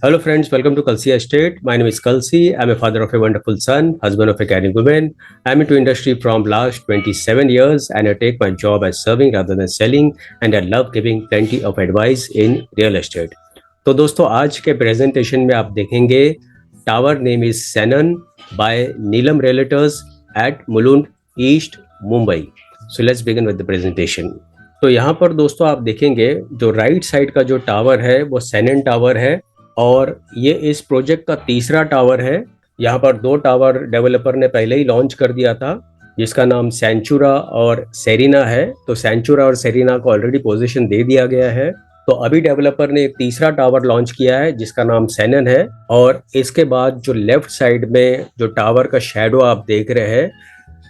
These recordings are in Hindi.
Hello, friends. Welcome to Kalsi Estate. My name is Kalsi. I'm a father of a wonderful son, husband of a caring woman. I'm into industry from last 27 years, and I take my job as serving rather than selling. And I love giving plenty of advice in real estate. तो दोस्तों आज के प्रेजेंटेशन में आप देखेंगे tower name is Sennon by Neelam realtors at Mulund East Mumbai. So let's begin with the presentation. तो यहाँ पर दोस्तों आप देखेंगे जो राइट साइड का जो टावर है वो सेनन टावर है और ये इस प्रोजेक्ट का तीसरा टावर है. यहाँ पर 2 टावर डेवलपर ने पहले ही लॉन्च कर दिया था जिसका नाम सेंचुरा और सेरिना है. तो सेंचुरा और सेरिना को ऑलरेडी पोजीशन दे दिया गया है. तो अभी डेवलपर ने एक तीसरा टावर लॉन्च किया है जिसका नाम सेनन है. और इसके बाद जो लेफ्ट साइड में जो टावर का शैडो आप देख रहे हैं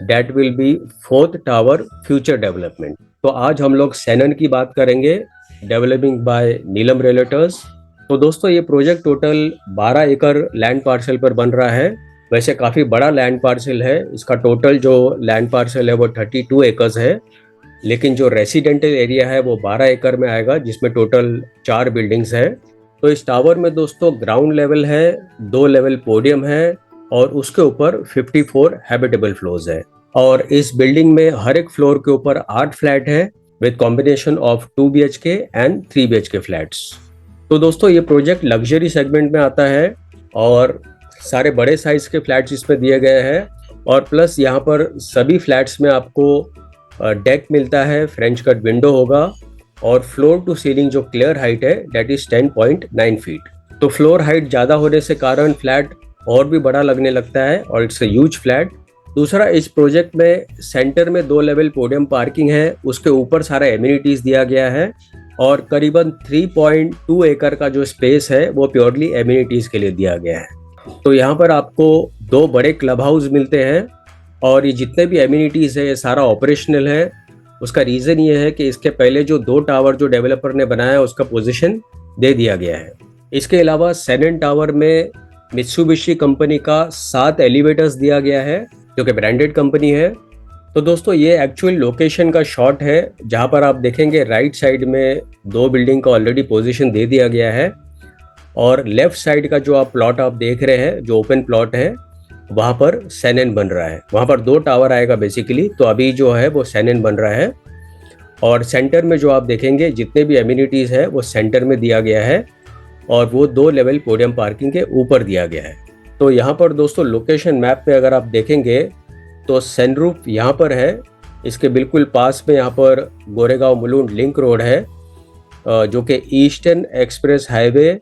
that will be 4th tower future development. तो आज हम लोग सेनन की बात करेंगे, डेवलपिंग बाय नीलम रियल्टर्स. तो दोस्तों ये प्रोजेक्ट टोटल 12 एकड़ लैंड पार्सल पर बन रहा है. वैसे काफ़ी बड़ा लैंड पार्सल है. इसका टोटल जो लैंड पार्सल है वो 32 एकर्स है, लेकिन जो रेसिडेंशियल एरिया है वो 12 एकड़ में आएगा जिसमें टोटल 4 बिल्डिंग्स है. तो इस टावर में दोस्तों ग्राउंड लेवल है, 2 लेवल पोडियम है और उसके ऊपर 54 हैबिटेबल फ्लोर्स है. और इस बिल्डिंग में हर एक फ्लोर के ऊपर 8 फ्लैट है with combination of 2 BHK and 3 BHK flats. तो दोस्तों ये प्रोजेक्ट लग्जरी सेगमेंट में आता है और सारे बड़े साइज के फ्लैट्स इसमें दिए गए हैं. और प्लस यहाँ पर सभी फ्लैट्स में आपको डेक मिलता है, फ्रेंच कट विंडो होगा और फ्लोर टू सीलिंग जो क्लियर हाइट है दैट इज 10.9 फीट. तो फ्लोर हाइट ज़्यादा होने से कारण फ्लैट और भी बड़ा लगने लगता है और इट्स अ ह्यूज फ्लैट. दूसरा, इस प्रोजेक्ट में सेंटर में 2 लेवल पोडियम पार्किंग है, उसके ऊपर सारा एमिनिटीज दिया गया है और करीबन 3.2 एकड़ का जो स्पेस है वो प्योरली एमिनिटीज के लिए दिया गया है. तो यहाँ पर आपको 2 बड़े क्लब हाउस मिलते हैं और ये जितने भी एमिनिटीज है ये सारा ऑपरेशनल है. उसका रीज़न ये है कि इसके पहले जो 2 टावर जो डेवलपर ने बनाया उसका पोजीशन दे दिया गया है. इसके अलावा सेनन टावर में मित्सुबिशी कंपनी का 7 एलिवेटर्स दिया गया है जो कि ब्रांडेड कंपनी है. तो दोस्तों ये एक्चुअल लोकेशन का शॉट है जहाँ पर आप देखेंगे राइट साइड में 2 बिल्डिंग का ऑलरेडी पोजीशन दे दिया गया है और लेफ्ट साइड का जो आप प्लॉट आप देख रहे हैं जो ओपन प्लॉट है वहाँ पर सेनन बन रहा है. वहाँ पर 2 टावर आएगा बेसिकली. तो अभी जो है वो सेनन बन रहा है और सेंटर में जो आप देखेंगे जितने भी एमिनिटीज है वो सेंटर में दिया गया है और वो 2 लेवल पोडियम पार्किंग के ऊपर दिया गया है. तो यहाँ पर दोस्तों लोकेशन मैप पे अगर आप देखेंगे तो सनरूफ यहाँ पर है. इसके बिल्कुल पास में यहाँ पर गोरेगांव मुलुंड लिंक रोड है जो कि ईस्टर्न एक्सप्रेस हाईवे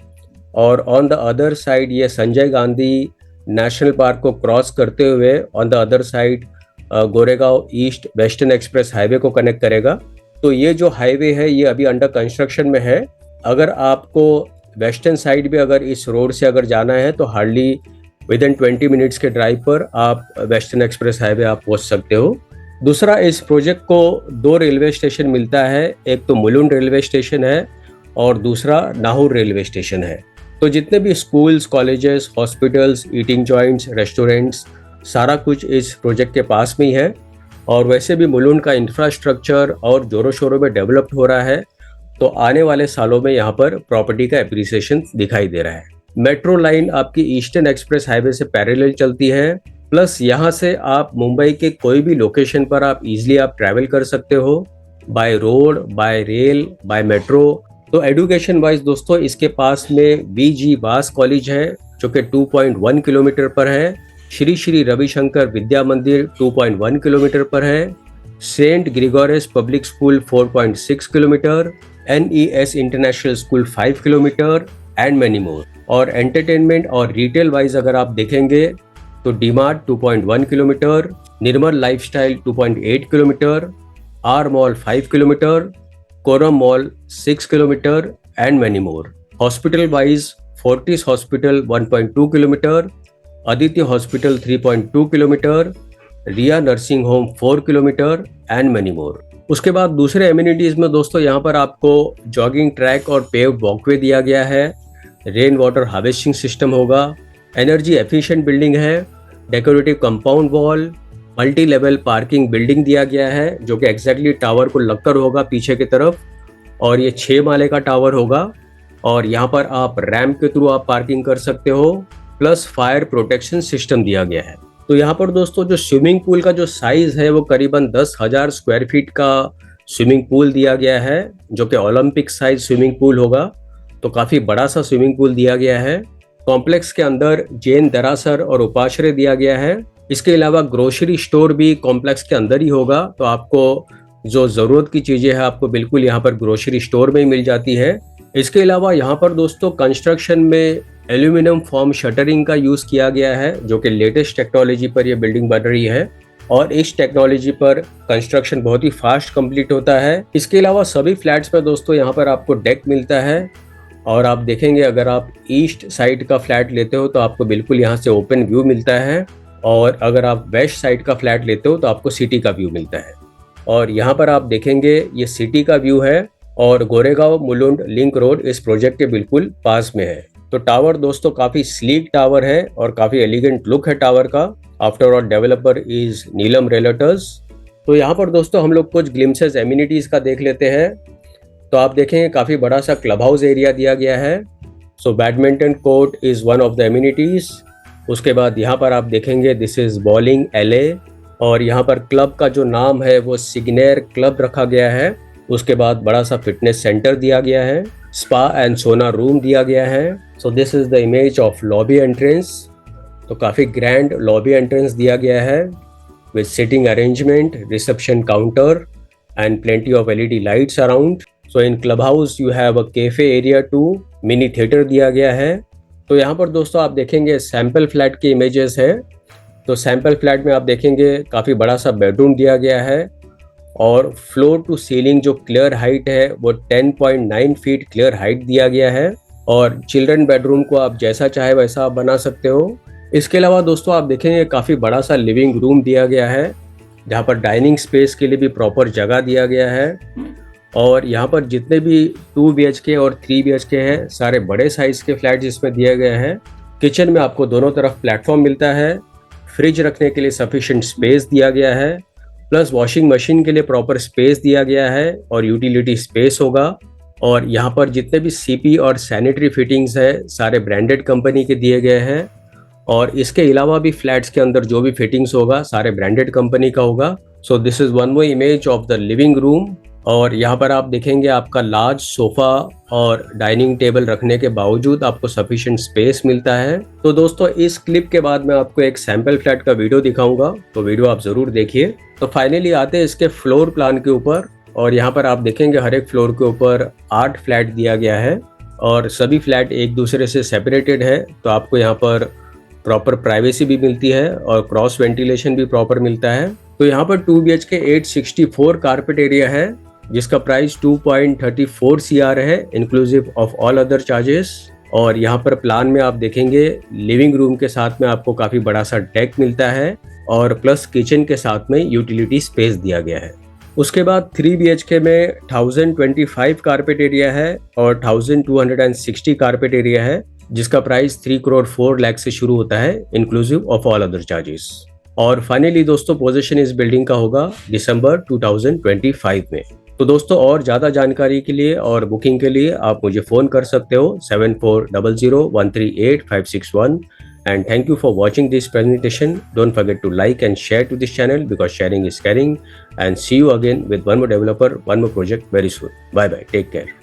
और ऑन द अदर साइड ये संजय गांधी नेशनल पार्क को क्रॉस करते हुए on the other side Goregaon east western express highway को कनेक्ट करेगा. तो ये जो हाईवे है ये अभी अंडर कंस्ट्रक्शन में है. अगर आपको वेस्टर्न साइड भी अगर इस रोड से अगर जाना है तो हार्डली विद इन 20 मिनट्स के ड्राइव पर आप वेस्टर्न एक्सप्रेस हाईवे आप पहुंच सकते हो. दूसरा, इस प्रोजेक्ट को 2 रेलवे स्टेशन मिलता है. एक तो मुलुंड रेलवे स्टेशन है और दूसरा नाहूर रेलवे स्टेशन है. तो जितने भी schools, colleges, hospitals, eating joints, restaurants सारा कुछ इस प्रोजेक्ट के पास में ही है. और वैसे भी मुलुंड का इंफ्रास्ट्रक्चर और जोरों शोरों में डेवलप्ड हो रहा है. तो आने वाले सालों में यहाँ पर प्रॉपर्टी का एप्रिसिएशन दिखाई दे रहा है. मेट्रो लाइन आपकी ईस्टर्न एक्सप्रेस हाईवे से पैरेलल चलती है. प्लस यहाँ से आप मुंबई के कोई भी लोकेशन पर आप इजीली आप ट्रैवल कर सकते हो by road, by rail, by metro. तो एजुकेशन वाइज दोस्तों इसके पास में VG वास कॉलेज है जो कि 2.1 किलोमीटर पर है. श्री श्री रविशंकर विद्या मंदिर 2.1 किलोमीटर पर है. Saint Gregorios public school 4.6 kilometre, NES international school 5 kilometre and many more. और एंटरटेनमेंट और रिटेल वाइज अगर आप देखेंगे तो DMart 2.1 kilometre, Nirmal lifestyle 2.8 kilometre, R mall 5 kilometre, Korum mall 6 kilometre and many more. Hospital wise Fortis hospital 1.2 kilometre, Aditya hospital 3.2 kilometre, Riya nursing home 4 kilometre and many more. उसके बाद दूसरे एमिनिटीज में दोस्तों यहाँ पर आपको जॉगिंग ट्रैक और पेव्ड वॉकवे दिया गया है. रेन वाटर हार्वेस्टिंग सिस्टम होगा. एनर्जी एफिशिएंट बिल्डिंग है. Decorative compound wall, multi level parking building दिया गया है जो कि एग्जैक्टली टावर को लगकर होगा पीछे की तरफ और ये 6 माले का टावर होगा. और यहाँ पर आप रैंप के थ्रू आप पार्किंग कर सकते हो, प्लस फायर प्रोटेक्शन सिस्टम दिया गया है। तो यहाँ पर दोस्तों जो स्विमिंग पूल का जो साइज है वो करीबन 10,000 स्क्वायर फीट का स्विमिंग पूल दिया गया है, जो कि ओलंपिक साइज स्विमिंग पूल होगा। तो काफी बड़ा सा स्विमिंग पूल दिया गया है। कॉम्प्लेक्स के अंदर जैन दरासर और उपाश्रय दिया गया है। इसके अलावा ग्रोसरी स्टोर भी कॉम्प्लेक्स के अंदर ही होगा, तो आपको जो जरूरत की चीजें हैं आपको बिल्कुल यहाँ पर ग्रोसरी स्टोर में ही मिल जाती है। इसके अलावा यहाँ पर दोस्तों कंस्ट्रक्शन में एल्यूमिनियम फॉर्म शटरिंग का यूज किया गया है, जो कि लेटेस्ट टेक्नोलॉजी पर यह बिल्डिंग बन रही है और इस टेक्नोलॉजी पर कंस्ट्रक्शन बहुत ही फास्ट कंप्लीट होता है। इसके अलावा सभी फ्लैट्स पर दोस्तों यहाँ पर आपको डेक मिलता है और आप देखेंगे अगर आप ईस्ट साइड का फ्लैट लेते हो तो आपको बिल्कुल यहाँ से ओपन व्यू मिलता है, और अगर आप वेस्ट साइड का फ्लैट लेते हो तो आपको सिटी का व्यू मिलता है। और यहाँ पर आप देखेंगे ये सिटी का व्यू है और गोरेगांव मुलुंड लिंक रोड इस प्रोजेक्ट के बिल्कुल पास में है। तो टावर दोस्तों काफी स्लीक टावर है और काफी एलिगेंट लुक है टावर का। After all developer is Neelam realtors. तो यहाँ पर दोस्तों हम लोग कुछ ग्लिम्सेस एमिनिटीज का देख लेते हैं। तो आप देखेंगे काफी बड़ा सा क्लब हाउस एरिया दिया गया है। So badminton court is one of the amenities. उसके बाद यहाँ पर आप देखेंगे दिस इज बॉलिंग एले, और यहाँ पर क्लब का जो नाम है वो सिग्नेर क्लब रखा गया है। उसके बाद बड़ा सा फिटनेस सेंटर दिया गया है, स्पा एंड सोना रूम दिया गया है। So this is the image of lobby entrance. तो काफी ग्रैंड लॉबी एंट्रेंस दिया गया है with sitting arrangement, reception counter and plenty of LED lights around. So in clubhouse you have a cafe area too, mini theatre दिया गया है। तो यहाँ पर दोस्तों आप देखेंगे सैंपल फ्लैट की इमेजेस है। तो सैंपल फ्लैट में आप देखेंगे काफी बड़ा सा बेडरूम दिया गया है और फ्लोर टू सीलिंग जो क्लियर हाइट है वो 10.9 फीट क्लियर हाइट दिया गया है, और चिल्ड्रन बेडरूम को आप जैसा चाहे वैसा आप बना सकते हो। इसके अलावा दोस्तों आप देखेंगे काफी बड़ा सा लिविंग रूम दिया गया है, जहाँ पर डाइनिंग स्पेस के लिए भी प्रॉपर जगह दिया गया है। और यहाँ पर जितने भी 2 BHK और 3 BHK है सारे बड़े साइज के फ्लैट इसमें दिए गए हैं। किचन में आपको दोनों तरफ प्लेटफॉर्म मिलता है, फ्रिज रखने के लिए सफिशिएंट स्पेस दिया गया है, प्लस वॉशिंग मशीन के लिए प्रॉपर स्पेस दिया गया है और यूटिलिटी स्पेस होगा। और यहाँ पर जितने भी सीपी और सैनिटरी फिटिंग्स है सारे ब्रांडेड कंपनी के दिए गए हैं, और इसके अलावा भी फ्लैट्स के अंदर जो भी फिटिंग्स होगा सारे ब्रांडेड कंपनी का होगा। सो this is one more image of the living room. और यहाँ पर आप देखेंगे आपका लार्ज सोफा और डाइनिंग टेबल रखने के बावजूद आपको सफिशिएंट स्पेस मिलता है। तो दोस्तों इस क्लिप के बाद मैं आपको एक सैंपल फ्लैट का वीडियो दिखाऊंगा, तो वीडियो आप जरूर देखिए। तो फाइनली आते हैं इसके फ्लोर प्लान के ऊपर, और यहाँ पर आप देखेंगे हर एक फ्लोर के ऊपर 8 फ्लैट दिया गया है और सभी फ्लैट एक दूसरे से सेपरेटेड है। तो आपको यहाँ पर प्रॉपर प्राइवेसी भी मिलती है और क्रॉस वेंटिलेशन भी प्रॉपर मिलता है। तो यहाँ पर 2 BHK 864 कारपेट एरिया है, जिसका प्राइस 2.34 CR है inclusive of all other charges. और यहाँ पर प्लान में आप देखेंगे लिविंग रूम के साथ में आपको काफी बड़ा सा डेक मिलता है और प्लस किचन के साथ में यूटिलिटी स्पेस दिया गया है। उसके बाद 3 BHK में 1025 कारपेट एरिया है और 1260 कारपेट एरिया है, जिसका प्राइस 3 करोड़ 4 लाख से शुरू होता है inclusive of all other charges. और फाइनली दोस्तों पोजीशन इस बिल्डिंग का होगा दिसंबर 2025 में। तो दोस्तों और ज़्यादा जानकारी के लिए और बुकिंग के लिए आप मुझे फ़ोन कर सकते हो 7400138561। And thank you for watching this presentation. Don't forget to like and share to this channel because sharing is caring. And see you again with one more developer, one more project very soon. Bye bye. Take care.